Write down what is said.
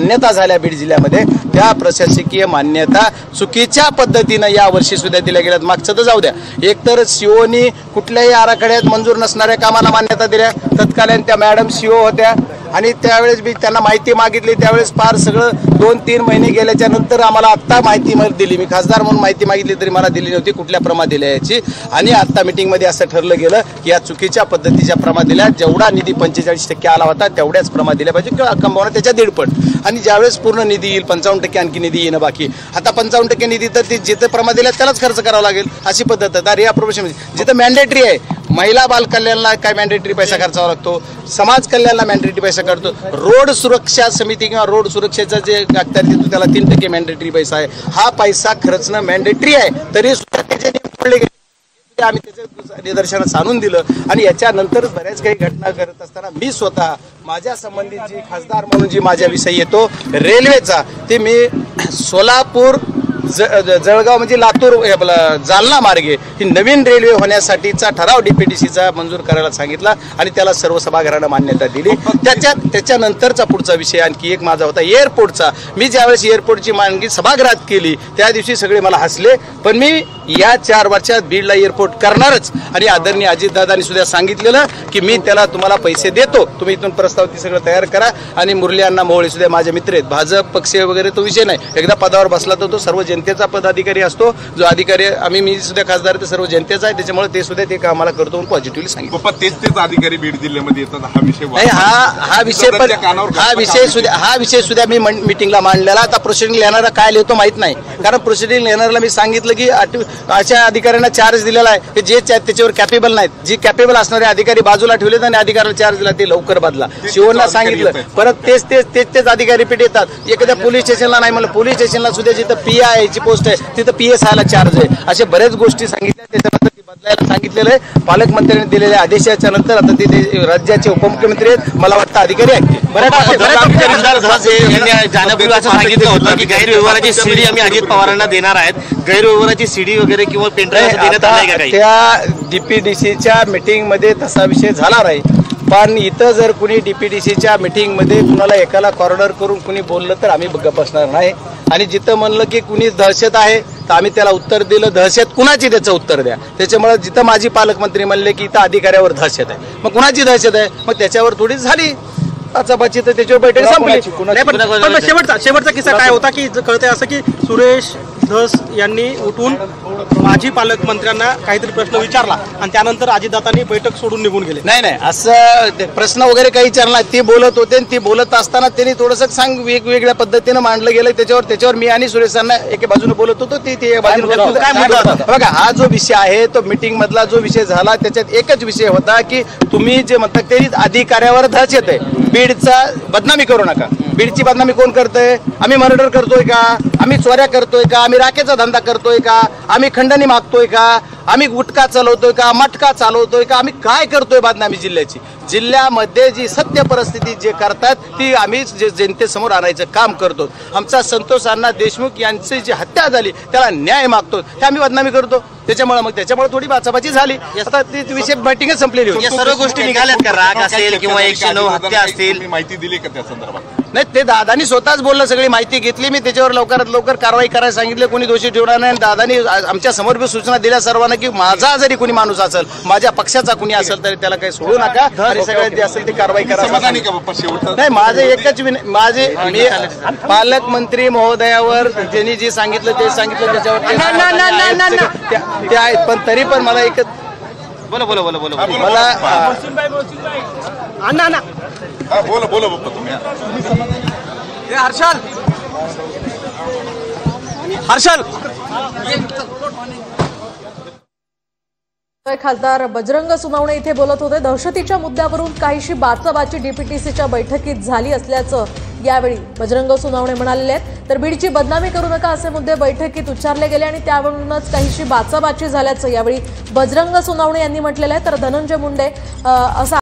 मान्यता झाल्या बीड जिल्ह्यामध्ये त्या प्रशासकीय मान्यता चुकीच्या पद्धतीनं या वर्षी सुद्धा दिल्या गेल्यात। मागचं तर जाऊ द्या, एकतर सीओनी कुठल्याही आराखड्यात मंजूर नसणाऱ्या कामाला मान्यता दिल्या। तत्कालीन त्या मॅडम सीओ होत्या आणि त्यावेळेस मी त्यांना माहिती मागितली, त्यावेळेस फार सगळं 2-3 महिने गेल्याच्या नंतर आम्हाला आत्ता माहिती दिली। मी खासदार म्हणून माहिती मागितली तरी मला दिली नव्हती कुठल्या प्रमा दिल्या याची। आणि आत्ता मीटिंगमध्ये असं ठरलं गेलं की या चुकीच्या पद्धतीच्या प्रमा दिल्या, जेवढा निधी 45% आला होता तेवढ्याच प्रमा दिल्या पाहिजे किंवा कंबावणं त्याच्या 1.5 आणि ज्यावेळेस पूर्ण निधी येईल 55% आणखी निधी येणं बाकी। आता 55% निधी तर ती जिथे प्रमा दिल्या त्यालाच खर्च करावा लागेल अशी पद्धत आहे। रिअप्रोप्रिएशन जिथं मॅन्डेटरी आहे, महिला बाल कल्याणला काय मॅन्डेटरी पैसा खर्चावा लागतो, समाज कल्याणला मॅन्डेटरी पैसा करतो, रोड सुरक्षा समिती किंवा रोड सुरक्षेचा जे अखत्यार देतो त्याला 3% मॅन्डेटरी पैसा आहे। हा पैसा खर्चणं मॅन्डेटरी आहे, तरी सुद्धा त्याचे नियम पडले गेले, आम्ही त्याचं निदर्शनास आणून दिलं। आणि याच्यानंतर बऱ्याच काही घटना करत असताना मी स्वतः माझ्या संबंधित जी खासदार म्हणून जी माझ्याविषयी येतो रेल्वेचा, ते मी सोलापूर जळगाव म्हणजे लातूर जालना मार्गे ही नवीन रेल्वे होण्यासाठीचा ठराव डीपीडीसीचा मंजूर करायला सांगितला आणि त्याला सर्व सभागृहानं मान्यता दिली। त्याच्यानंतरचा पुढचा विषय आणखी एक माझा होता एअरपोर्टचा। मी ज्यावेळेस एअरपोर्टची मागणी सभागृहात केली त्या दिवशी सगळे मला हसले, पण मी या 4 वर्षात बीडला एअरपोर्ट करणारच। आणि आदरणीय अजितदादांनी सुद्धा सांगितलेलं की मी त्याला तुम्हाला पैसे देतो, तुम्ही इथून प्रस्ताव ती सगळं तयार करा। आणि मुरली अण्णा मोहोळे सुद्धा माझे मित्र आहेत, भाजप पक्ष वगैरे तो विषय नाही, एकदा पदावर बसला तर तो सर्व जनतेचा पदाधिकारी असतो। जो अधिकारी मी सुद्धा खासदार ते सर्व जनतेचा आहे, त्याच्यामुळे ते सुद्धा ते कामाला करतो म्हणून पॉझिटिव्हली सांगितलं। तेच अधिकारी बीड जिल्ह्यामध्ये येतात, हा विषय नाही, हा विषय सुद्धा मी मीटिंगला मांडलेला। आता प्रोसिडिंग लिहिणारा काय लिहितो माहित नाही, कारण प्रोसिडिंग लिहिणाऱ्याला मी सांगितलं की अशा अधिकाऱ्यांना चार्ज दिलेला आहे की जे त्याच्यावर कॅपेबल नाहीत, जी कॅपेबल असणारे अधिकारी बाजूला ठेवले आणि अधिकाऱ्याला चार्ज दिला ते लवकर बदला। शिवना सांगितलं, परत तेच अधिकारी रिपीट येतात। एखाद्या पोलीस स्टेशनला नाही म्हणलं, पोलीस स्टेशनला सुद्धा जिथं PI ची पोस्ट आहे तिथं PSI ला चार्ज आहे। अशा बऱ्याच गोष्टी सांगितल्या, त्याच्यानंतर ती बदलायला सांगितलेलं आहे। पालकमंत्र्यांनी दिलेल्या आदेशाच्या नंतर आता ते राज्याचे उपमुख्यमंत्री आहेत, मला वाटतं अधिकारी ऐकतील। सांगितलं होतं की गैरव्यवहाराची सीडी आम्ही अजित पवारांना देणार आहेत, गैरव्यवहाराची सीडी वगैरे किंवा पेनड्राईव्ह देण्यात आलाय का काही? त्या डीपीडीसीच्या मीटिंग मध्ये तसा विषय झाला नाही, पण इथं जर कुणी डीपीडीसीच्या मीटिंग मध्ये कुणाला एकाला कॉर्नर करून कुणी बोललं तर आम्ही गप्प बसणार नाही। आणि जिथं म्हणलं की कुणी दहशत आहे तर आम्ही त्याला उत्तर दिलं, दहशत कुणाची त्याचं उत्तर द्या। त्याच्यामुळे जिथं माझी पालकमंत्री म्हणले की इथं अधिकाऱ्यावर दहशत आहे, मग कुणाची दहशत आहे, मग त्याच्यावर थोडी झाली आचाबाची, तर त्याच्यावर बैठक संपली। शेवटचा किस्सा काय होता की कळतंय असं की सुरेश धस यांनी उठून माजी पालकमंत्र्यांना काहीतरी प्रश्न विचारला आणि त्यानंतर अजितदादांनी बैठक सोडून निघून गेले। नाही, असं प्रश्न वगैरे काही विचारला, ती बोलत होते, ती बोलत असताना त्यांनी थोडंसं वेगवेगळ्या पद्धतीनं मांडलं गेलं। त्याच्यावर मी आणि सुरेशांना एके बाजूने बोलत होतो, ते बाजूने बघा। हा जो विषय आहे तो मीटिंग मधला जो विषय झाला त्याच्यात एकच विषय होता की तुम्ही जे म्हणता ते अधिकाऱ्यावर दहशत आहे, बीडचा बदनामी करू नका। बीडची बदनामी कोण करतोय? आम्ही मर्डर करतोय का? आम्ही चोऱ्या करतोय का? आम्ही राखेचा धंदा करतोय का? आम्ही खंडणी मागतोय का? आम्ही गुटखा चालवतोय का? मटका चालवतोय का? आम्ही काय करतोय बदनामी जिल्ह्याची? जिल्ह्यामध्ये जी सत्य परिस्थिती जे करतात ती आम्ही जनतेसमोर आणायचं काम करतो। आमचा संतोष अण्णा देशमुख यांची जी हत्या झाली त्याला न्याय मागतो, हे आम्ही बदनामी करतो। त्याच्यामुळे थोडी बाचाबाची झाली, आता ती विषय मीटिंगच संपलेली होती। या सर्व गोष्टी निघाल्यात का? राग असेल किंवा 109 हत्या असतील, माहिती दिली का त्या संदर्भात? नाही, ते दादानी स्वतःच बोललं, सगळी माहिती घेतली मी, त्याच्यावर लवकरात लवकर कारवाई करायला सांगितले, कोणी दोषी ठेवणार नाही। दादानी आमच्या समोर बी सूचना दिल्या सर्वांना की माझा जरी कोणी माणूस असेल, माझ्या पक्षाचा कोणी असेल तरी त्याला काही सोडू नका आणि सगळ्यात जे असेल ती कारवाई करा। नाही, माझं एकच मी पालकमंत्री महोदयावर त्यांनी जे सांगितलं ते सांगितलं, त्याच्यावर ते आहेत, पण तरी पण मला एकच बोला बोला बाप्पा तुम्ही। हर्षल खासदार बजरंग सोनवणे इथे बोलत होते। दहशतीच्या मुद्द्यावरून काहीशी बाचाबाची डीपीटीसीच्या बैठकीत झाली असल्याचं यावेळी बजरंग सोनवणे म्हणाले आहेत। तर बीडची बदनामी करू नका असे मुद्दे बैठकीत उच्चारले गेले आणि त्यावरूनच काहीशी बाचाबाची झाल्याचं यावेळी बजरंग सोनवणे यांनी म्हटलेलं आहे। तर धनंजय मुंडे असा